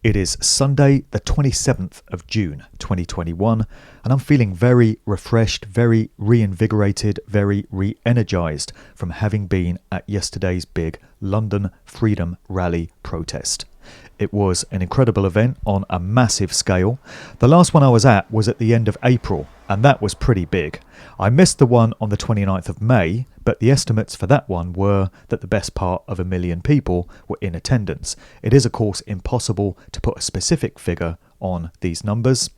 It is Sunday, the 27th of June, 2021, and I'm feeling very refreshed, very reinvigorated, very re-energized from having been at yesterday's big London Freedom Rally protest. It was an incredible event on a massive scale. The last one I was at was at the end of April, and that was pretty big. I missed the one on the 29th of May, but the estimates for that one were that the best part of 1 million people were in attendance. It is, of course, impossible to put a specific figure on these numbers.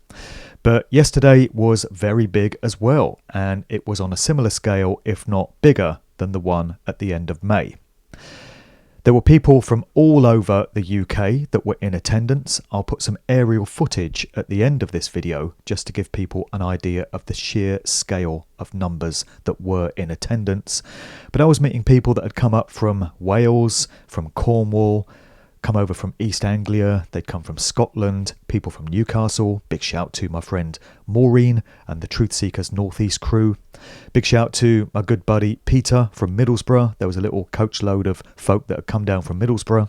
But yesterday was very big as well, and it was on a similar scale, if not bigger, than the one at the end of May. There were people from all over the UK that were in attendance. I'll put some aerial footage at the end of this video just to give people an idea of the sheer scale of numbers that were in attendance. But I was meeting people that had come up from Wales, from Cornwall, come over from East Anglia, they'd come from Scotland, people from Newcastle. Big shout to my friend Maureen and the Truth Seekers Northeast crew. Big shout to my good buddy Peter from Middlesbrough. There was a little coach load of folk that had come down from Middlesbrough.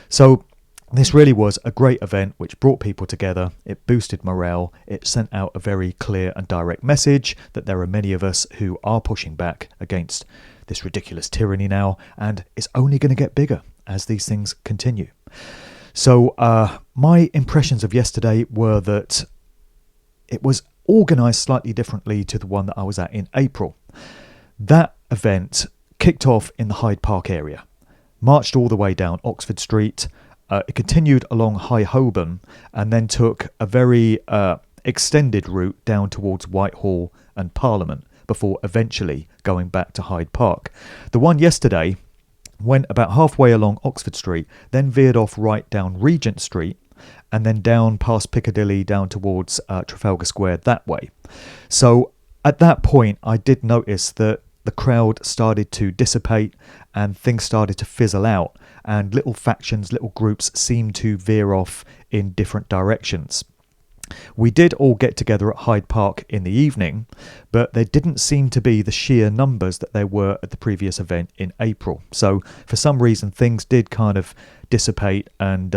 So this really was a great event which brought people together. It boosted morale. It sent out a very clear and direct message that there are many of us who are pushing back against this ridiculous tyranny now, and it's only going to get bigger as these things continue. So my impressions of yesterday were that it was organised slightly differently to the one that I was at in April. That event kicked off in the Hyde Park area, marched all the way down Oxford Street, it continued along High Holborn, and then took a very extended route down towards Whitehall and Parliament before eventually going back to Hyde Park. The one yesterday went about halfway along Oxford Street, then veered off right down Regent Street, and then down past Piccadilly down towards Trafalgar Square that way. So at that point, I did notice that the crowd started to dissipate and things started to fizzle out, and little factions, little groups seemed to veer off in different directions. We did all get together at Hyde Park in the evening, but there didn't seem to be the sheer numbers that there were at the previous event in April. So for some reason, things did kind of dissipate and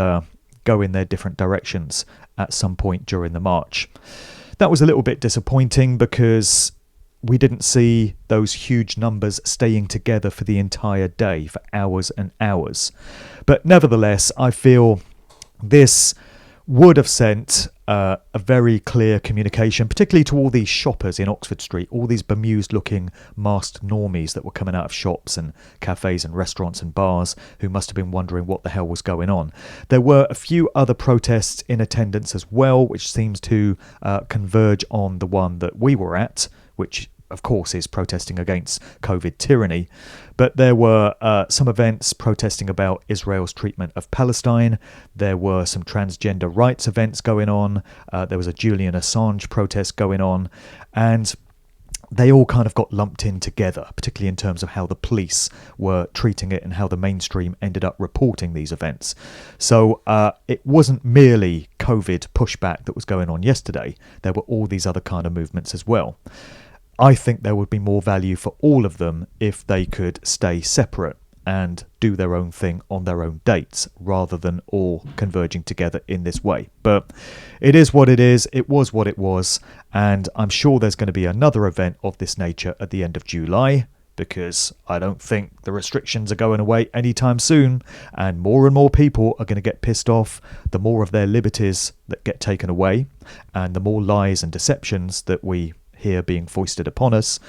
go in their different directions at some point during the march. That was a little bit disappointing because we didn't see those huge numbers staying together for the entire day, for hours and hours. But nevertheless, I feel this would have sent a very clear communication, particularly to all these shoppers in Oxford Street, all these bemused looking masked normies that were coming out of shops and cafes and restaurants and bars who must have been wondering what the hell was going on. There were a few other protests in attendance as well, which seems to converge on the one that we were at, which of course is protesting against COVID tyranny. But there were some events protesting about Israel's treatment of Palestine. There were some transgender rights events going on. There was a Julian Assange protest going on. And they all kind of got lumped in together, particularly in terms of how the police were treating it and how the mainstream ended up reporting these events. So it wasn't merely COVID pushback that was going on yesterday. There were all these other kind of movements as well. I think there would be more value for all of them if they could stay separate and do their own thing on their own dates rather than all converging together in this way. But it is what it is. It was what it was. And I'm sure there's going to be another event of this nature at the end of July, because I don't think the restrictions are going away anytime soon. And more people are going to get pissed off the more of their liberties that get taken away and the more lies and deceptions that we here being foisted upon us.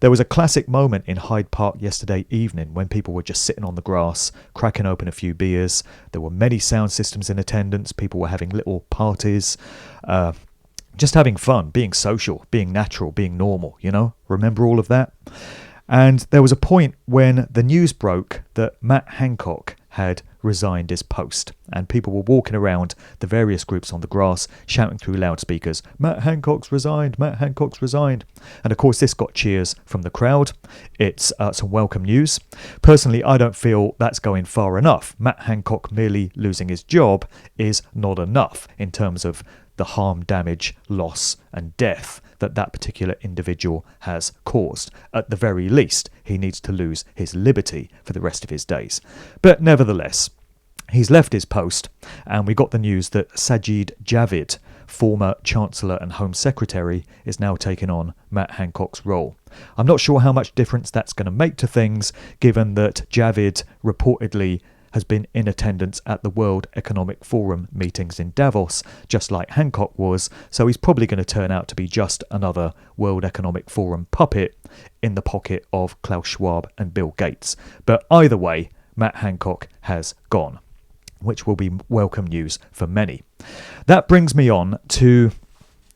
There was a classic moment in Hyde Park yesterday evening when people were just sitting on the grass, cracking open a few beers. There were many sound systems in attendance. People were having little parties, just having fun, being social, being natural, being normal, you know? Remember all of that? And there was a point when the news broke that Matt Hancock had resigned his post, and people were walking around the various groups on the grass shouting through loudspeakers, "Matt Hancock's resigned, Matt Hancock's resigned." And of course this got cheers from the crowd. It's some welcome news. Personally, I don't feel that's going far enough. Matt Hancock merely losing his job is not enough in terms of the harm, damage, loss and death that particular individual has caused. At the very least, he needs to lose his liberty for the rest of his days. But nevertheless, He's left his post, and we got the news that Sajid Javid, former Chancellor and Home Secretary, is now taking on Matt Hancock's role. I'm not sure how much difference that's going to make to things, given that Javid reportedly has been in attendance at the World Economic Forum meetings in Davos, just like Hancock was, so he's probably going to turn out to be just another World Economic Forum puppet in the pocket of Klaus Schwab and Bill Gates. But either way, Matt Hancock has gone, which will be welcome news for many. That brings me on to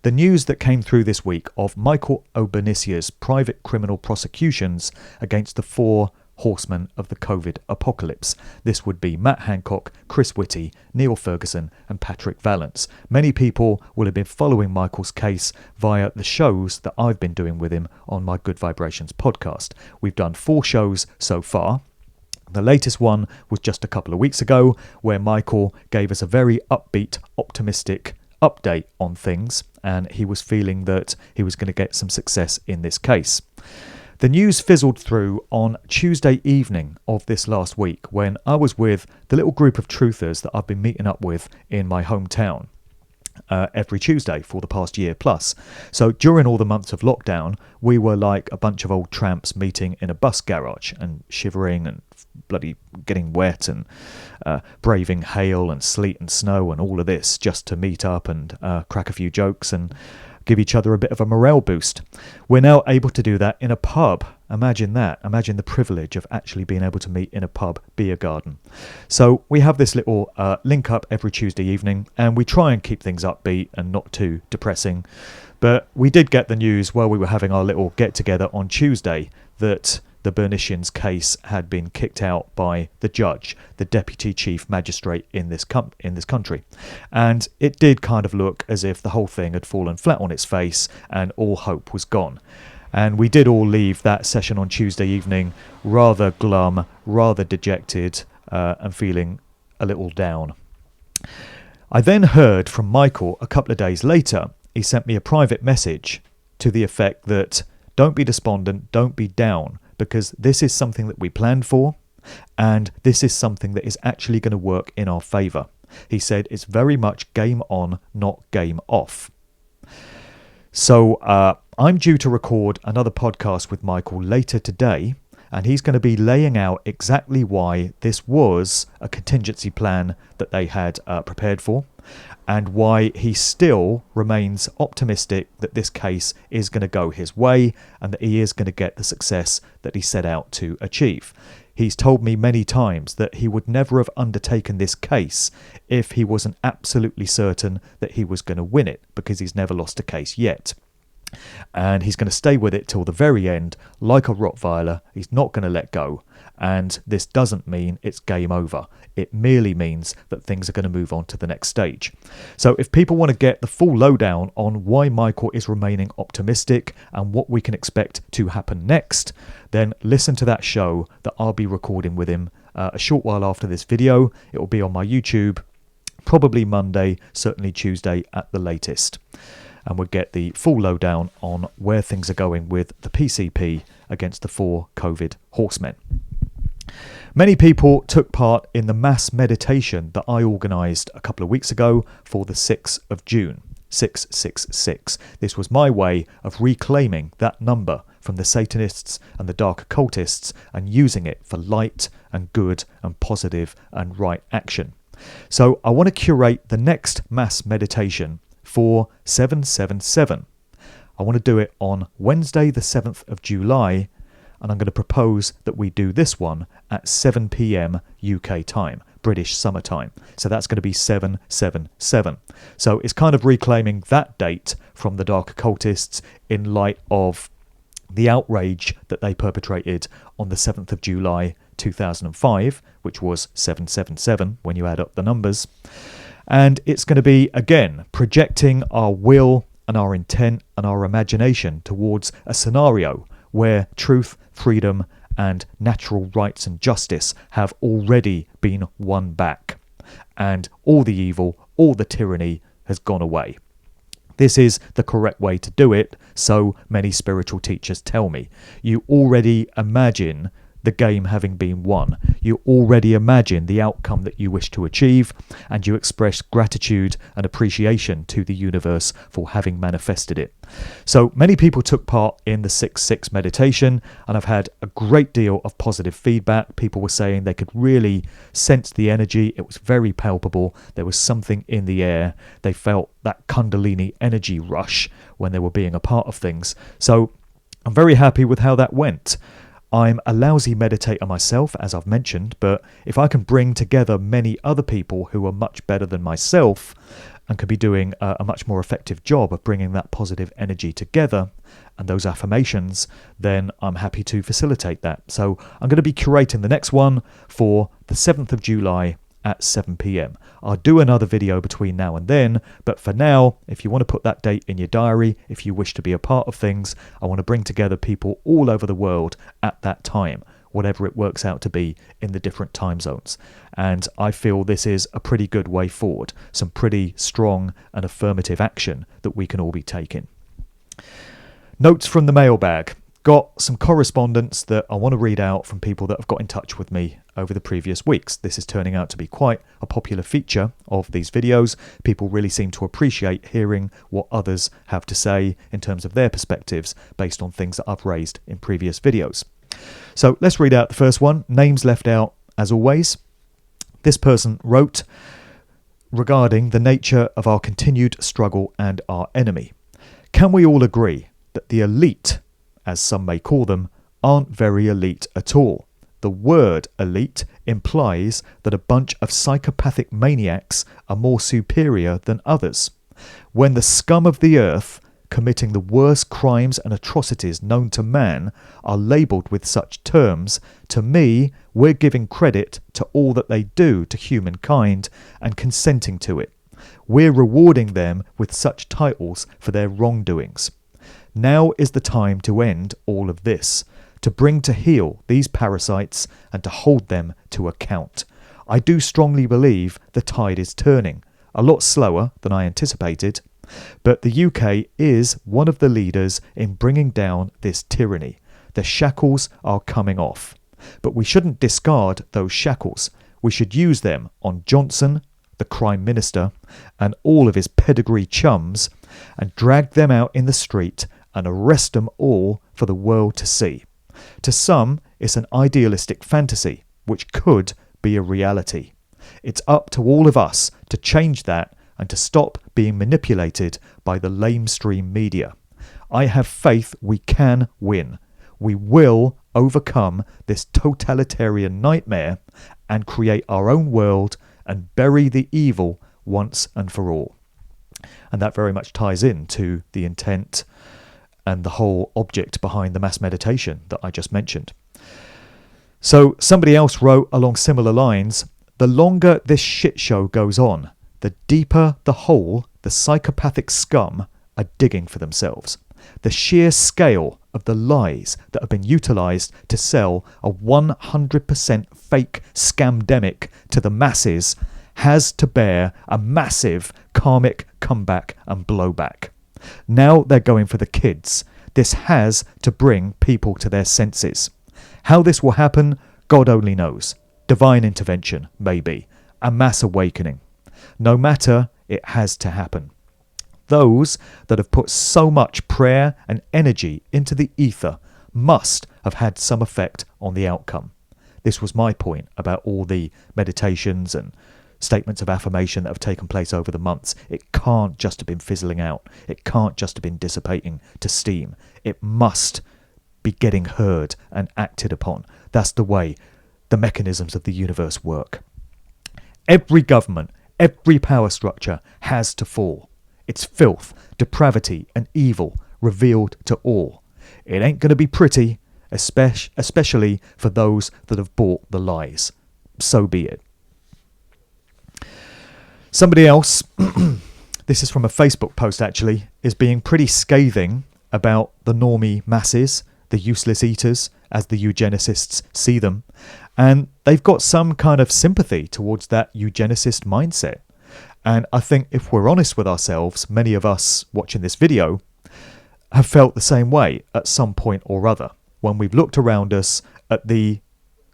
the news that came through this week of Michael Obanisia's private criminal prosecutions against the 4 horsemen of the COVID apocalypse. This would be Matt Hancock, Chris Whitty, Neil Ferguson and Patrick Vallance. Many people will have been following Michael's case via the shows that I've been doing with him on my Good Vibrations podcast. We've done 4 shows so far. The latest one was just a couple of weeks ago, where Michael gave us a very upbeat, optimistic update on things, and he was feeling that he was going to get some success in this case. The news fizzled through on Tuesday evening of this last week, when I was with the little group of truthers that I've been meeting up with in my hometown every Tuesday for the past year plus. So during all the months of lockdown, we were like a bunch of old tramps meeting in a bus garage and shivering and bloody getting wet and braving hail and sleet and snow and all of this just to meet up and crack a few jokes and give each other a bit of a morale boost. We're now able to do that in a pub. Imagine that. Imagine the privilege of actually being able to meet in a pub beer garden. So we have this little link up every Tuesday evening, and we try and keep things upbeat and not too depressing. But we did get the news while we were having our little get together on Tuesday that the Bernicians' case had been kicked out by the judge, the deputy chief magistrate in this country. And it did kind of look as if the whole thing had fallen flat on its face and all hope was gone. And we did all leave that session on Tuesday evening rather glum, rather dejected, and feeling a little down. I then heard from Michael a couple of days later. He sent me a private message to the effect that don't be despondent, don't be down, because this is something that we planned for, and this is something that is actually going to work in our favour. He said it's very much game on, not game off. So I'm due to record another podcast with Michael later today, and he's going to be laying out exactly why this was a contingency plan that they had prepared for, and why he still remains optimistic that this case is going to go his way and that he is going to get the success that he set out to achieve. He's told me many times that he would never have undertaken this case if he wasn't absolutely certain that he was going to win it, because he's never lost a case yet. And he's going to stay with it till the very end, like a Rottweiler. He's not going to let go. And this doesn't mean it's game over. It merely means that things are going to move on to the next stage. So if people want to get the full lowdown on why Michael is remaining optimistic and what we can expect to happen next, then listen to that show that I'll be recording with him a short while after this video. It will be on my YouTube, probably Monday, certainly Tuesday at the latest. And we'll get the full lowdown on where things are going with the PCP against the 4 COVID horsemen. Many people took part in the mass meditation that I organised a couple of weeks ago for the 6th of June, 666. This was my way of reclaiming that number from the Satanists and the dark occultists and using it for light and good and positive and right action. So I want to curate the next mass meditation for 777. I want to do it on Wednesday the 7th of July, and I'm going to propose that we do this one at 7 p.m. UK time, British summertime. So that's going to be 777. So it's kind of reclaiming that date from the dark occultists in light of the outrage that they perpetrated on the 7th of July 2005, which was 777 when you add up the numbers. And it's going to be, again, projecting our will and our intent and our imagination towards a scenario where truth, freedom, and natural rights and justice have already been won back. And all the evil, all the tyranny has gone away. This is the correct way to do it, so many spiritual teachers tell me. You already imagine the game having been won. You already imagine the outcome that you wish to achieve, and you express gratitude and appreciation to the universe for having manifested it. So many people took part in the 6-6 meditation, and I've had a great deal of positive feedback. People were saying they could really sense the energy. It was very palpable. There was something in the air. They felt that Kundalini energy rush when they were being a part of things. So I'm very happy with how that went. I'm a lousy meditator myself, as I've mentioned, but if I can bring together many other people who are much better than myself and could be doing a much more effective job of bringing that positive energy together and those affirmations, then I'm happy to facilitate that. So I'm going to be curating the next one for the 7th of July at 7 p.m. I'll do another video between now and then, but for now, if you want to put that date in your diary, if you wish to be a part of things, I want to bring together people all over the world at that time, whatever it works out to be in the different time zones. And I feel this is a pretty good way forward, some pretty strong and affirmative action that we can all be taking. Notes from the mailbag. Got some correspondence that I want to read out from people that have got in touch with me over the previous weeks. This is turning out to be quite a popular feature of these videos. People really seem to appreciate hearing what others have to say in terms of their perspectives based on things that I've raised in previous videos. So let's read out the first one. Names left out as always. This person wrote regarding the nature of our continued struggle and our enemy. Can we all agree that the elite, as some may call them, aren't very elite at all? The word elite implies that a bunch of psychopathic maniacs are more superior than others. When the scum of the earth, committing the worst crimes and atrocities known to man, are labelled with such terms, to me, we're giving credit to all that they do to humankind and consenting to it. We're rewarding them with such titles for their wrongdoings. Now is the time to end all of this, to bring to heel these parasites and to hold them to account. I do strongly believe the tide is turning, a lot slower than I anticipated, but the UK is one of the leaders in bringing down this tyranny. The shackles are coming off, but we shouldn't discard those shackles. We should use them on Johnson, the Crime Minister, and all of his pedigree chums, and drag them out in the street and arrest them all for the world to see. To some, it's an idealistic fantasy, which could be a reality. It's up to all of us to change that and to stop being manipulated by the lamestream media. I have faith we can win. We will overcome this totalitarian nightmare and create our own world and bury the evil once and for all. And that very much ties into the intent and the whole object behind the mass meditation that I just mentioned. So somebody else wrote along similar lines, the longer this shit show goes on, the deeper the hole the psychopathic scum are digging for themselves. The sheer scale of the lies that have been utilised to sell a 100% fake scamdemic to the masses has to bear a massive karmic comeback and blowback. Now they're going for the kids. This has to bring people to their senses. How this will happen, God only knows. Divine intervention, maybe. A mass awakening. No matter, it has to happen. Those that have put so much prayer and energy into the ether must have had some effect on the outcome. This was my point about all the meditations and statements of affirmation that have taken place over the months. It can't just have been fizzling out. It can't just have been dissipating to steam. It must be getting heard and acted upon. That's the way the mechanisms of the universe work. Every government, every power structure has to fall. It's filth, depravity and evil revealed to all. It ain't going to be pretty, especially for those that have bought the lies. So be it. Somebody else, this is from a Facebook post actually, is being pretty scathing about the normie masses, the useless eaters, as the eugenicists see them, and they've got some kind of sympathy towards that eugenicist mindset. And I think if we're honest with ourselves, many of us watching this video have felt the same way at some point or other when we've looked around us at the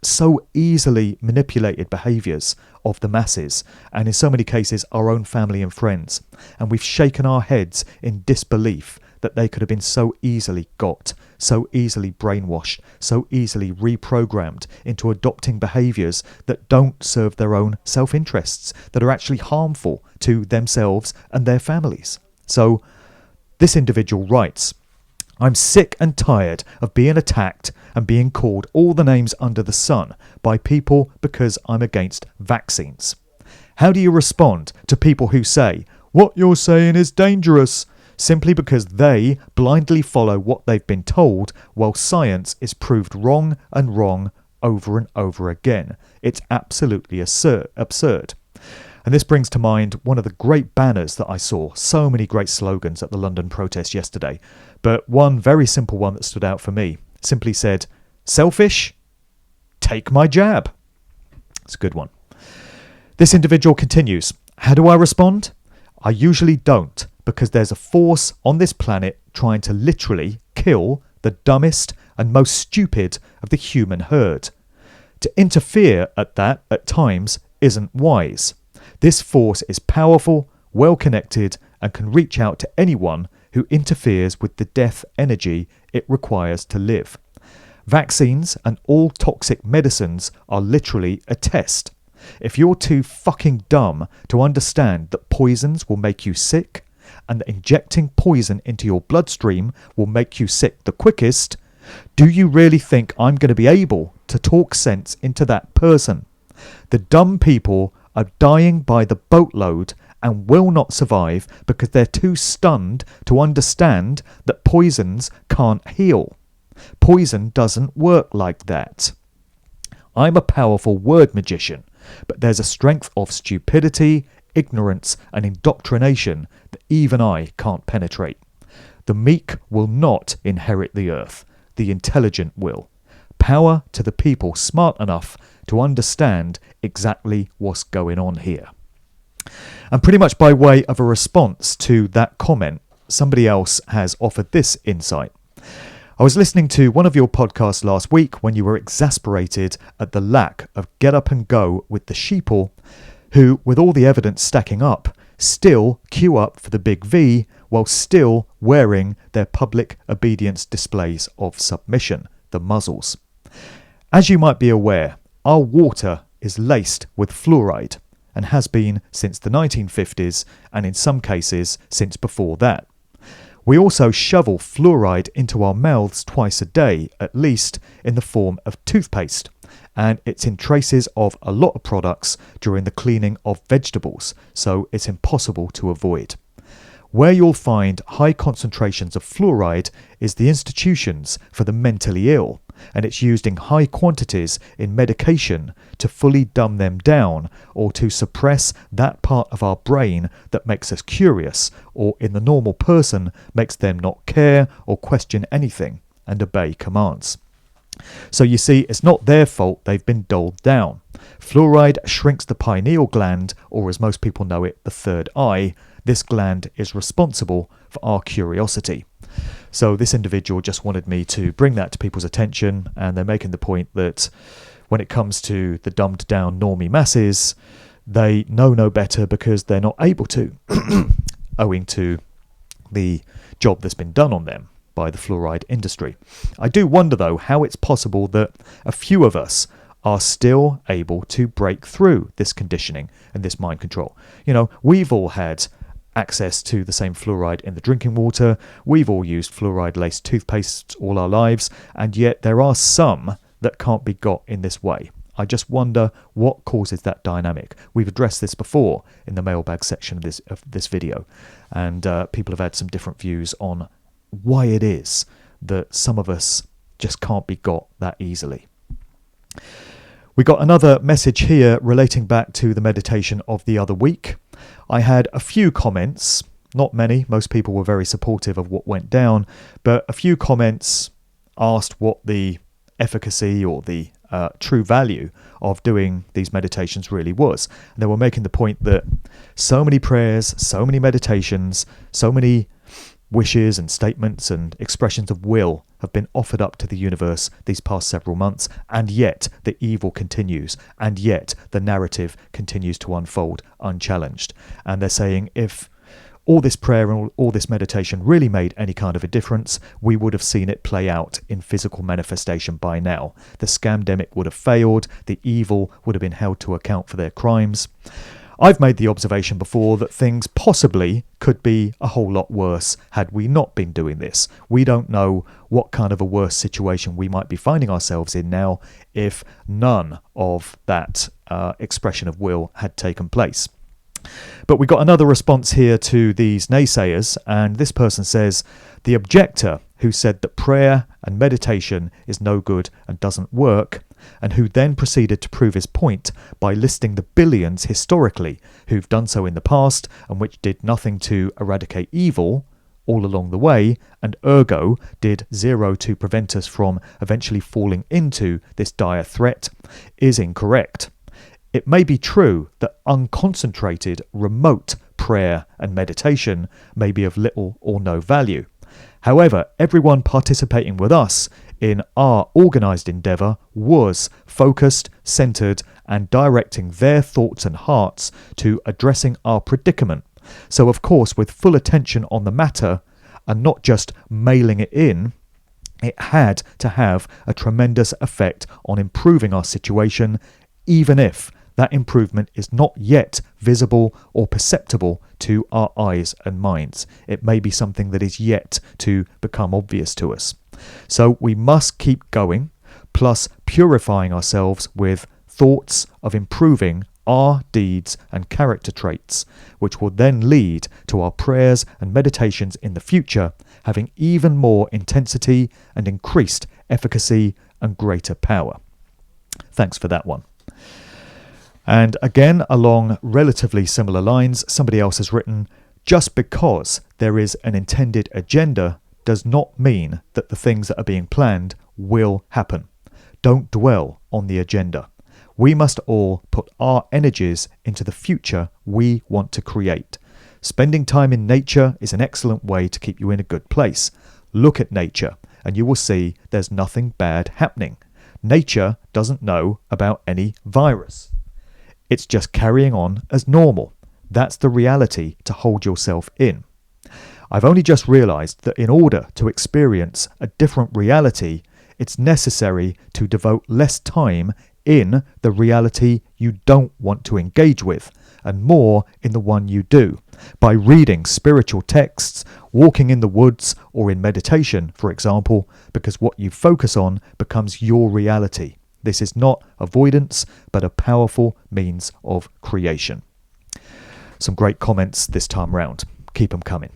so easily manipulated behaviours of the masses, and in so many cases our own family and friends, and we've shaken our heads in disbelief that they could have been so easily got, so easily brainwashed, so easily reprogrammed into adopting behaviours that don't serve their own self-interests, that are actually harmful to themselves and their families. So this individual writes, "I'm sick and tired of being attacked and being called all the names under the sun by people because I'm against vaccines. How do you respond to people who say, 'What you're saying is dangerous,' simply because they blindly follow what they've been told while science is proved wrong and wrong over and over again? It's absolutely absurd." And this brings to mind one of the great banners that I saw, so many great slogans at the London protest yesterday, but one very simple one that stood out for me simply said, "Selfish? Take my jab." It's a good one. This individual continues, "How do I respond? I usually don't, because there's a force on this planet trying to literally kill the dumbest and most stupid of the human herd. To interfere at times isn't wise. This force is powerful, well-connected, and can reach out to anyone who interferes with the death energy it requires to live. Vaccines and all toxic medicines are literally a test. If you're too fucking dumb to understand that poisons will make you sick, and that injecting poison into your bloodstream will make you sick the quickest, do you really think I'm going to be able to talk sense into that person? The dumb people are dying by the boatload and will not survive because they're too stunned to understand that poisons can't heal. Poison doesn't work like that. I'm a powerful word magician, but there's a strength of stupidity, ignorance, and indoctrination that even I can't penetrate. The meek will not inherit the earth. The intelligent will. Power to the people smart enough to understand exactly what's going on here." And pretty much by way of a response to that comment, somebody else has offered this insight. "I was listening to one of your podcasts last week when you were exasperated at the lack of get up and go with the sheeple who, with all the evidence stacking up, still queue up for the big V while still wearing their public obedience displays of submission, the muzzles. As you might be aware, our water is laced with fluoride and has been since the 1950s and in some cases since before that. We also shovel fluoride into our mouths twice a day, at least in the form of toothpaste, and it's in traces of a lot of products during the cleaning of vegetables, so it's impossible to avoid. Where you'll find high concentrations of fluoride is the institutions for the mentally ill, and it's used in high quantities in medication to fully dumb them down or to suppress that part of our brain that makes us curious or in the normal person makes them not care or question anything and obey commands. So you see, it's not their fault they've been doled down. Fluoride shrinks the pineal gland, or as most people know it, the third eye. This gland is responsible for our curiosity. So this individual just wanted me to bring that to people's attention, and they're making the point that when it comes to the dumbed down normie masses, they know no better because they're not able to, owing to the job that's been done on them by the fluoride industry. I do wonder though how it's possible that a few of us are still able to break through this conditioning and this mind control. You know, we've all had access to the same fluoride in the drinking water. We've all used fluoride-laced toothpaste all our lives, and yet there are some that can't be got in this way. I just wonder what causes that dynamic. We've addressed this before in the mailbag section of this video, and people have had some different views on why it is that some of us just can't be got that easily. We got another message here relating back to the meditation of the other week. I had a few comments, not many, most people were very supportive of what went down, but a few comments asked what the efficacy or the true value of doing these meditations really was. And they were making the point that so many prayers, so many meditations, so many wishes and statements and expressions of will have been offered up to the universe these past several months, and yet the evil continues, and yet the narrative continues to unfold unchallenged. And they're saying if all this prayer and all this meditation really made any kind of a difference, we would have seen it play out in physical manifestation by now. The scamdemic would have failed, the evil would have been held to account for their crimes. I've made the observation before that things possibly could be a whole lot worse had we not been doing this. We don't know what kind of a worse situation we might be finding ourselves in now if none of that expression of will had taken place. But we got another response here to these naysayers, and this person says, the objector who said that prayer and meditation is no good and doesn't work, and who then proceeded to prove his point by listing the billions historically who've done so in the past and which did nothing to eradicate evil all along the way, and ergo did zero to prevent us from eventually falling into this dire threat, is incorrect. It may be true that unconcentrated, remote prayer and meditation may be of little or no value. However, everyone participating with us in our organised endeavour was focused, centred and directing their thoughts and hearts to addressing our predicament. So of course, with full attention on the matter and not just mailing it in, it had to have a tremendous effect on improving our situation, even if that improvement is not yet visible or perceptible to our eyes and minds. It may be something that is yet to become obvious to us. So we must keep going, plus purifying ourselves with thoughts of improving our deeds and character traits, which will then lead to our prayers and meditations in the future having even more intensity and increased efficacy and greater power. Thanks for that one. And again, along relatively similar lines, somebody else has written, just because there is an intended agenda does not mean that the things that are being planned will happen. Don't dwell on the agenda. We must all put our energies into the future we want to create. Spending time in nature is an excellent way to keep you in a good place. Look at nature and you will see there's nothing bad happening. Nature doesn't know about any virus. It's just carrying on as normal. That's the reality to hold yourself in. I've only just realised that in order to experience a different reality, it's necessary to devote less time in the reality you don't want to engage with, and more in the one you do, by reading spiritual texts, walking in the woods, or in meditation, for example, because what you focus on becomes your reality. This is not avoidance, but a powerful means of creation. Some great comments this time round. Keep them coming.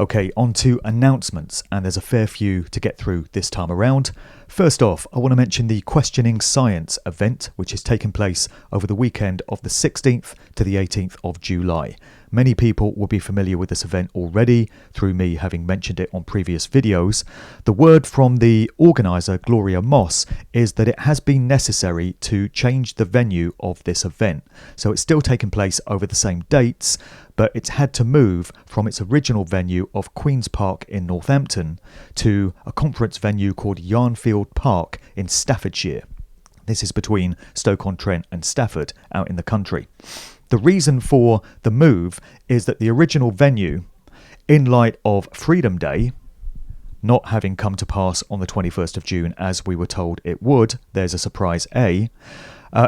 Okay, on to announcements, and there's a fair few to get through this time around. First off, I want to mention the Questioning Science event, which is taking place over the weekend of the 16th to the 18th of July. Many people will be familiar with this event already through me having mentioned it on previous videos. The word from the organiser, Gloria Moss, is that it has been necessary to change the venue of this event. So it's still taking place over the same dates, but it's had to move from its original venue of Queen's Park in Northampton to a conference venue called Yarnfield Park in Staffordshire. This is between Stoke-on-Trent and Stafford, out in the country. The reason for the move is that the original venue, in light of Freedom Day not having come to pass on the 21st of June as we were told it would, there's a surprise A,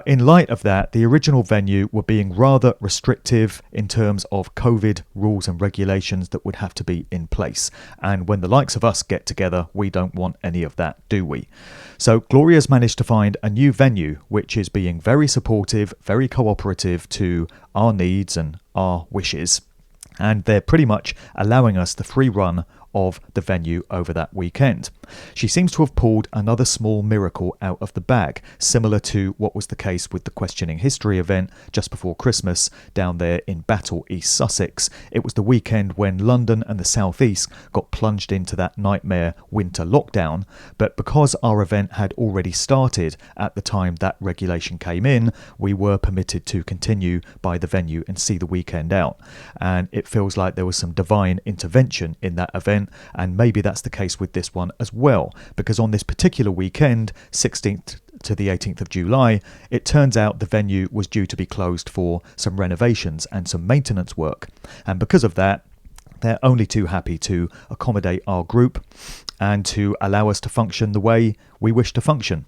in light of that, the original venue were being rather restrictive in terms of COVID rules and regulations that would have to be in place. And when the likes of us get together, we don't want any of that, do we? So Gloria's managed to find a new venue, which is being very supportive, very cooperative to our needs and our wishes. And they're pretty much allowing us the free run of the venue over that weekend. She seems to have pulled another small miracle out of the bag, similar to what was the case with the Questioning History event just before Christmas down there in Battle, East Sussex. It was the weekend when London and the South East got plunged into that nightmare winter lockdown, but because our event had already started at the time that regulation came in, we were permitted to continue by the venue and see the weekend out. And it feels like there was some divine intervention in that event, and maybe that's the case with this one as well, because on this particular weekend, 16th to the 18th of July, it turns out the venue was due to be closed for some renovations and some maintenance work. And because of that, they're only too happy to accommodate our group and to allow us to function the way we wish to function.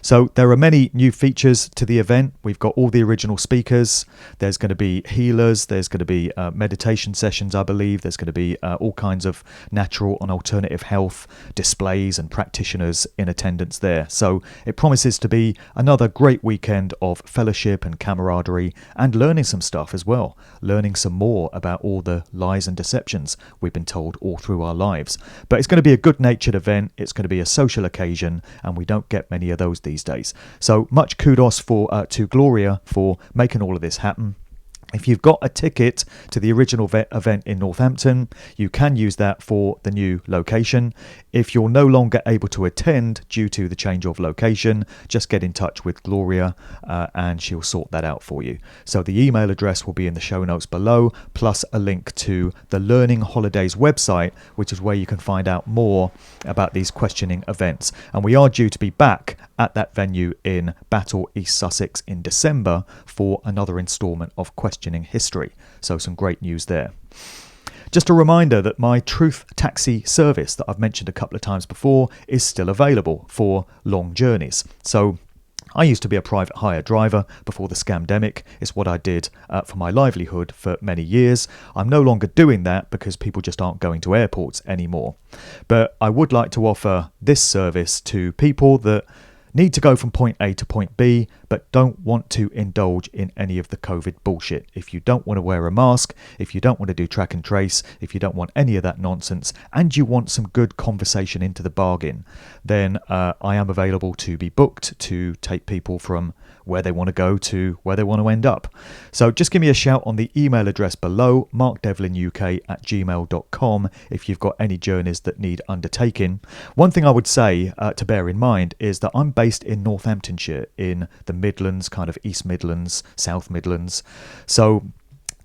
So there are many new features to the event. We've got all the original speakers. There's going to be healers. There's going to be meditation sessions, I believe. There's going to be all kinds of natural and alternative health displays and practitioners in attendance there. So it promises to be another great weekend of fellowship and camaraderie and learning some stuff as well. Learning some more about all the lies and deceptions we've been told all through our lives. But it's going to be a good-natured event. It's going to be a social occasion, and we don't get many of those these days. So much kudos to Gloria for making all of this happen. If you've got a ticket to the original event in Northampton, you can use that for the new location. If you're no longer able to attend due to the change of location, just get in touch with Gloria and she'll sort that out for you. So the email address will be in the show notes below, plus a link to the Learning Holidays website, which is where you can find out more about these questioning events. And we are due to be back at that venue in Battle, East Sussex in December for another instalment of Questioning History. So some great news there. Just a reminder that my Truth Taxi service that I've mentioned a couple of times before is still available for long journeys. So I used to be a private hire driver before the scamdemic. It's what I did for my livelihood for many years. I'm no longer doing that because people just aren't going to airports anymore. But I would like to offer this service to people that need to go from point A to point B, but don't want to indulge in any of the COVID bullshit. If you don't want to wear a mask, if you don't want to do track and trace, if you don't want any of that nonsense, and you want some good conversation into the bargain, then I am available to be booked to take people from where they want to go to where they want to end up. So just give me a shout on the email address below, markdevlinuk@gmail.com, if you've got any journeys that need undertaking. One thing I would say to bear in mind is that I'm based in Northamptonshire, in the Midlands, kind of East Midlands, South Midlands. So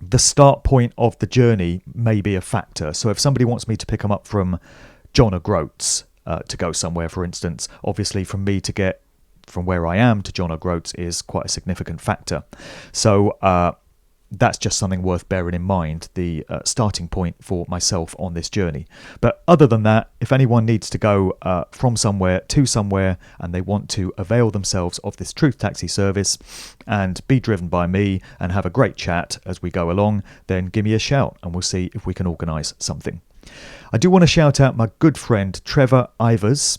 the start point of the journey may be a factor. So if somebody wants me to pick them up from John O'Groats to go somewhere, for instance, obviously from me to get from where I am to John O'Groats is quite a significant factor. So that's just something worth bearing in mind, the starting point for myself on this journey. But other than that, if anyone needs to go from somewhere to somewhere and they want to avail themselves of this Truth Taxi service and be driven by me and have a great chat as we go along, then give me a shout and we'll see if we can organise something. I do want to shout out my good friend Trevor Eivers,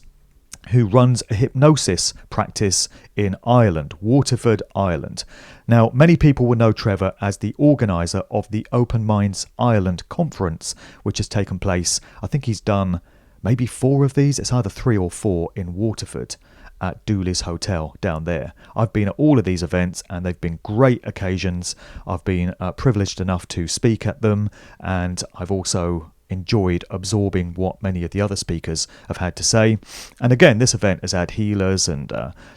who runs a hypnosis practice in Ireland, Waterford, Ireland. Now, many people will know Trevor as the organiser of the Open Minds Ireland conference, which has taken place, I think he's done maybe 4 of these, it's either 3 or 4 in Waterford at Dooley's Hotel down there. I've been at all of these events and they've been great occasions. I've been privileged enough to speak at them, and I've also enjoyed absorbing what many of the other speakers have had to say. And again, this event has had healers and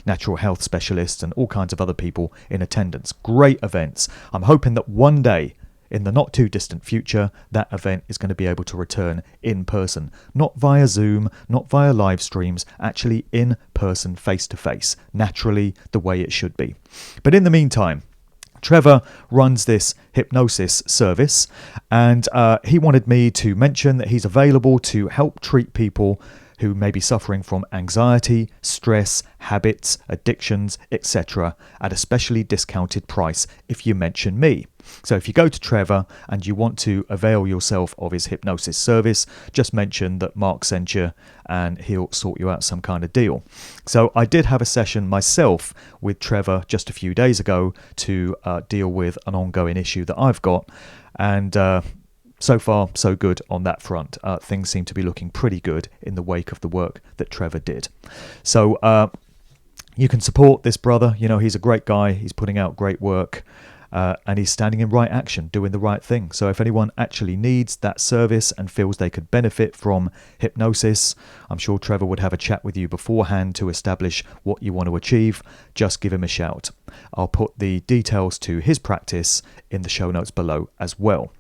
natural health specialists and all kinds of other people in attendance. Great events. I'm hoping that one day in the not too distant future, that event is going to be able to return in person, not via Zoom, not via live streams, actually in person, face to face, naturally the way it should be. But in the meantime, Trevor runs this hypnosis service, and he wanted me to mention that he's available to help treat people who may be suffering from anxiety, stress, habits, addictions, etc. at a specially discounted price if you mention me. So if you go to Trevor and you want to avail yourself of his hypnosis service, just mention that Mark sent you and he'll sort you out some kind of deal. So I did have a session myself with Trevor just a few days ago to deal with an ongoing issue that I've got, and so far, so good on that front. Things seem to be looking pretty good in the wake of the work that Trevor did. So you can support this brother. You know, he's a great guy. He's putting out great work. And he's standing in right action, doing the right thing. So if anyone actually needs that service and feels they could benefit from hypnosis, I'm sure Trevor would have a chat with you beforehand to establish what you want to achieve. Just give him a shout. I'll put the details to his practice in the show notes below as well.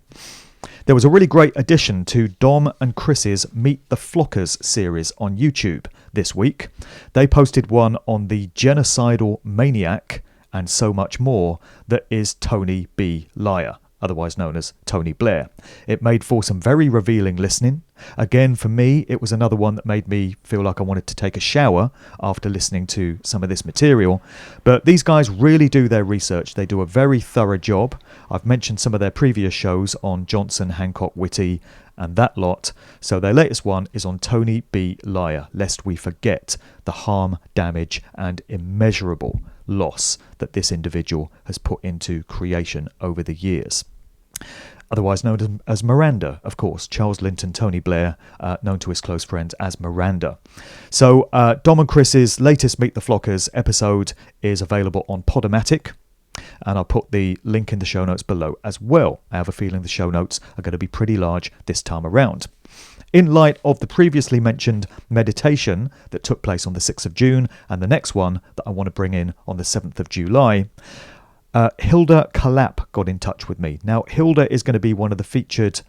There was a really great addition to Dom and Chris's Meet the Flockers series on YouTube this week. They posted one on the genocidal maniac and so much more that is Tony B. Liar, otherwise known as Tony Blair. It made for some very revealing listening. Again, for me, it was another one that made me feel like I wanted to take a shower after listening to some of this material. But these guys really do their research. They do a very thorough job. I've mentioned some of their previous shows on Johnson, Hancock, Whitty, and that lot. So their latest one is on Tony B. Liar, lest we forget the harm, damage, and immeasurable loss that this individual has put into creation over the years. Otherwise known as Miranda, of course, Charles Linton, Tony Blair, known to his close friends as Miranda. So Dom and Chris's latest Meet the Flockers episode is available on Podomatic, and I'll put the link in the show notes below as well. I have a feeling the show notes are going to be pretty large this time around. In light of the previously mentioned meditation that took place on the 6th of June and the next one that I want to bring in on the 7th of July, Hilda Kalap got in touch with me. Now, Hilda is going to be one of the featured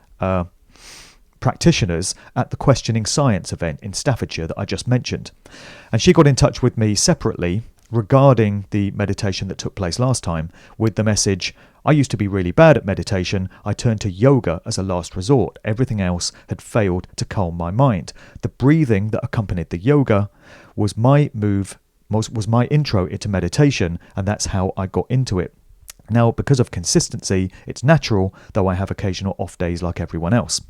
practitioners at the Questioning Science event in Staffordshire that I just mentioned. And she got in touch with me separately regarding the meditation that took place last time with the message, I used to be really bad at meditation. I turned to yoga as a last resort. Everything else had failed to calm my mind. The breathing that accompanied the yoga was my intro into meditation, and that's how I got into it. Now, because of consistency, it's natural, though I have occasional off days like everyone else.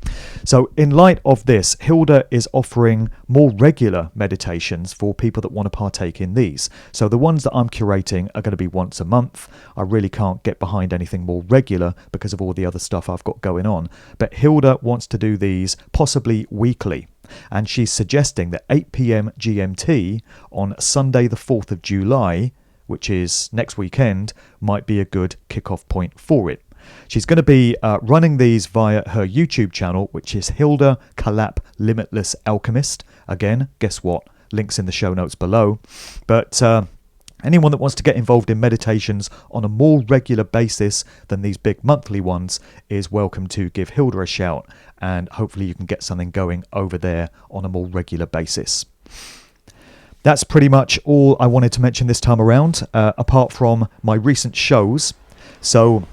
So in light of this, Hilda is offering more regular meditations for people that want to partake in these. So the ones that I'm curating are going to be once a month. I really can't get behind anything more regular because of all the other stuff I've got going on. But Hilda wants to do these possibly weekly. And she's suggesting that 8 p.m. GMT on Sunday the 4th of July, which is next weekend, might be a good kickoff point for it. She's going to be running these via her YouTube channel, which is Hilda Kalap Limitless Alchemist. Again, guess what? Links in the show notes below. But anyone that wants to get involved in meditations on a more regular basis than these big monthly ones is welcome to give Hilda a shout, and hopefully you can get something going over there on a more regular basis. That's pretty much all I wanted to mention this time around, apart from my recent shows. So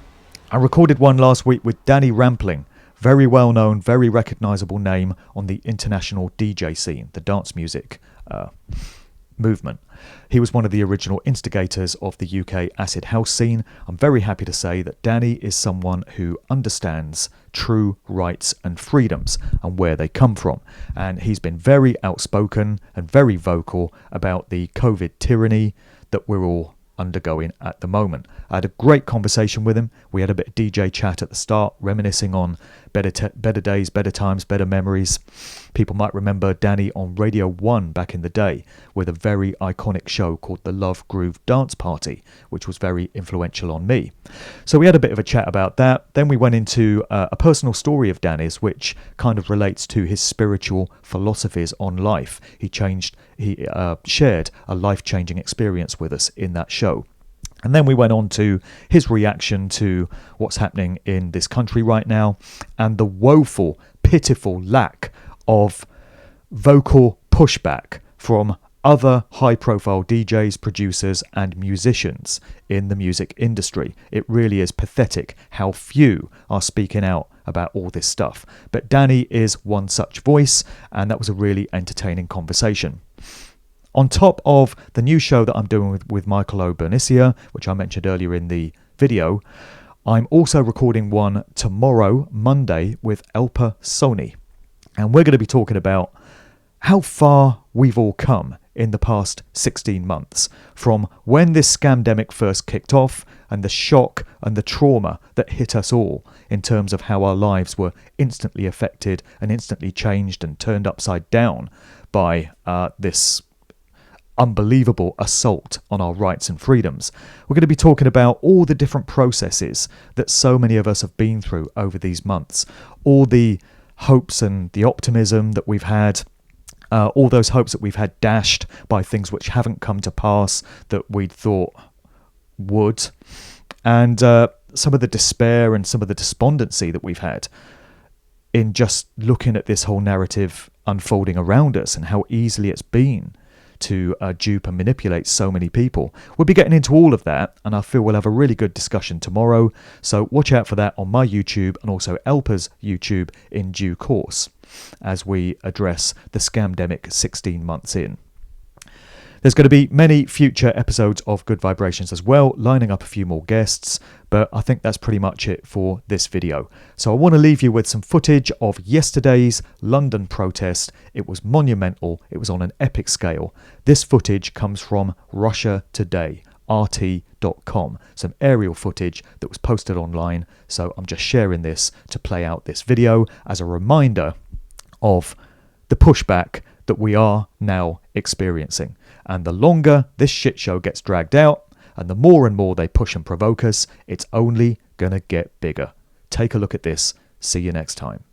I recorded one last week with Danny Rampling, very well known, very recognisable name on the international DJ scene, the dance music movement. He was one of the original instigators of the UK acid house scene. I'm very happy to say that Danny is someone who understands true rights and freedoms and where they come from. And he's been very outspoken and very vocal about the COVID tyranny that we're all undergoing at the moment. I had a great conversation with him. We had a bit of DJ chat at the start, reminiscing on better days, better times, better memories. People might remember Danny on Radio 1 back in the day with a very iconic show called The Love Groove Dance Party, which was very influential on me. So we had a bit of a chat about that. Then we went into a personal story of Danny's, which kind of relates to his spiritual philosophies on life. He shared a life-changing experience with us in that show. And then we went on to his reaction to what's happening in this country right now and the woeful, pitiful lack of vocal pushback from other high-profile DJs, producers and musicians in the music industry. It really is pathetic how few are speaking out about all this stuff. But Danny is one such voice, and that was a really entertaining conversation. On top of the new show that I'm doing with Michael O'Bernicia, which I mentioned earlier in the video, I'm also recording one tomorrow, Monday, with Elpa Sony. And we're going to be talking about how far we've all come in the past 16 months, from when this scamdemic first kicked off and the shock and the trauma that hit us all in terms of how our lives were instantly affected and instantly changed and turned upside down by this unbelievable assault on our rights and freedoms. We're going to be talking about all the different processes that so many of us have been through over these months, all the hopes and the optimism that we've had, all those hopes that we've had dashed by things which haven't come to pass that we'd thought would, and some of the despair and some of the despondency that we've had in just looking at this whole narrative unfolding around us and how easily it's been to dupe and manipulate so many people. We'll be getting into all of that, and I feel we'll have a really good discussion tomorrow, so watch out for that on my YouTube and also Elpa's YouTube in due course as we address the scamdemic 16 months in. There's going to be many future episodes of Good Vibrations as well, lining up a few more guests, but I think that's pretty much it for this video. So I want to leave you with some footage of yesterday's London protest. It was monumental. It was on an epic scale. This footage comes from Russia Today, RT.com, some aerial footage that was posted online. So I'm just sharing this to play out this video as a reminder of the pushback that we are now experiencing. And the longer this shit show gets dragged out, and the more and more they push and provoke us, it's only gonna get bigger. Take a look at this. See you next time.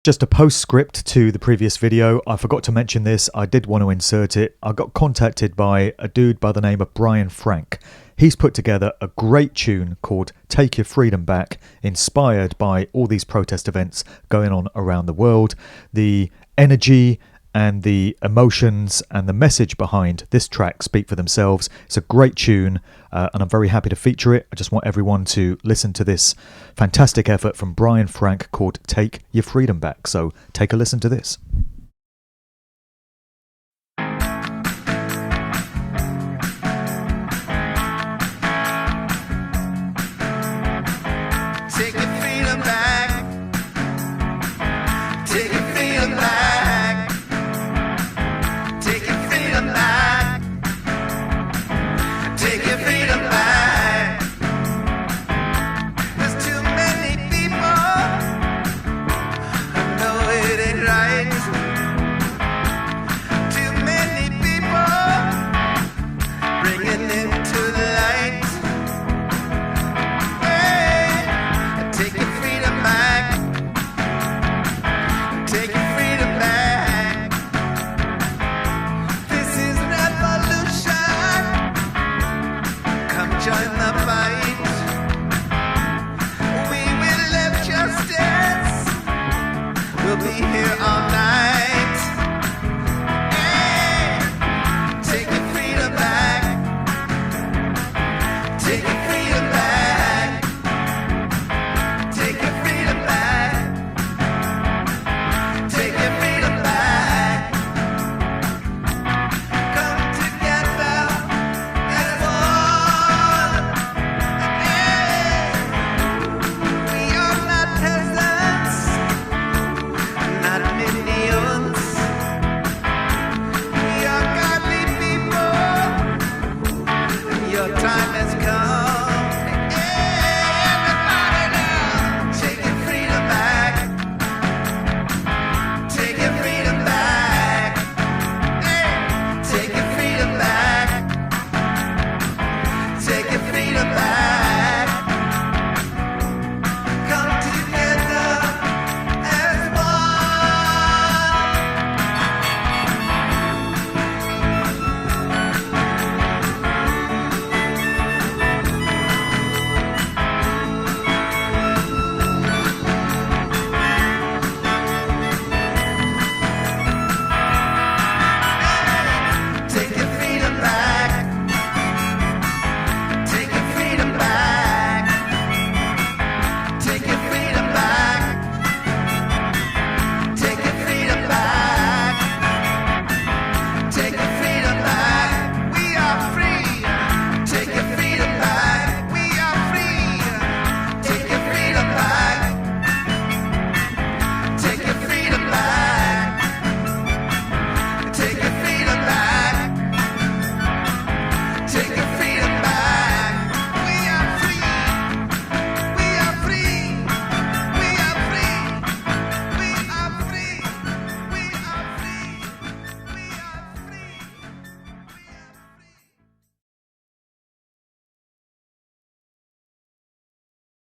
Just a postscript to the previous video. I forgot to mention this. I did want to insert it. I got contacted by a dude by the name of Brian Frank. He's put together a great tune called Take Your Freedom Back, inspired by all these protest events going on around the world. The energy and the emotions and the message behind this track speak for themselves. It's a great tune, and I'm very happy to feature it. I just want everyone to listen to this fantastic effort from Brian Frank called Take Your Freedom Back. So take a listen to this. Take your freedom back. Take your freedom back. Take your freedom back. Take your freedom back. There's too many people who know it ain't right. Too many people bringing it to the light. Hey, take your freedom back. Take your freedom back. This is revolution. Come join the fight. We will live justice. We'll be here all night. Hey, take your freedom back. Take your freedom back. Take your freedom back. Take your freedom back. Come together as one. Hey, we are not peasants, not minions. We are godly people, and your time has come.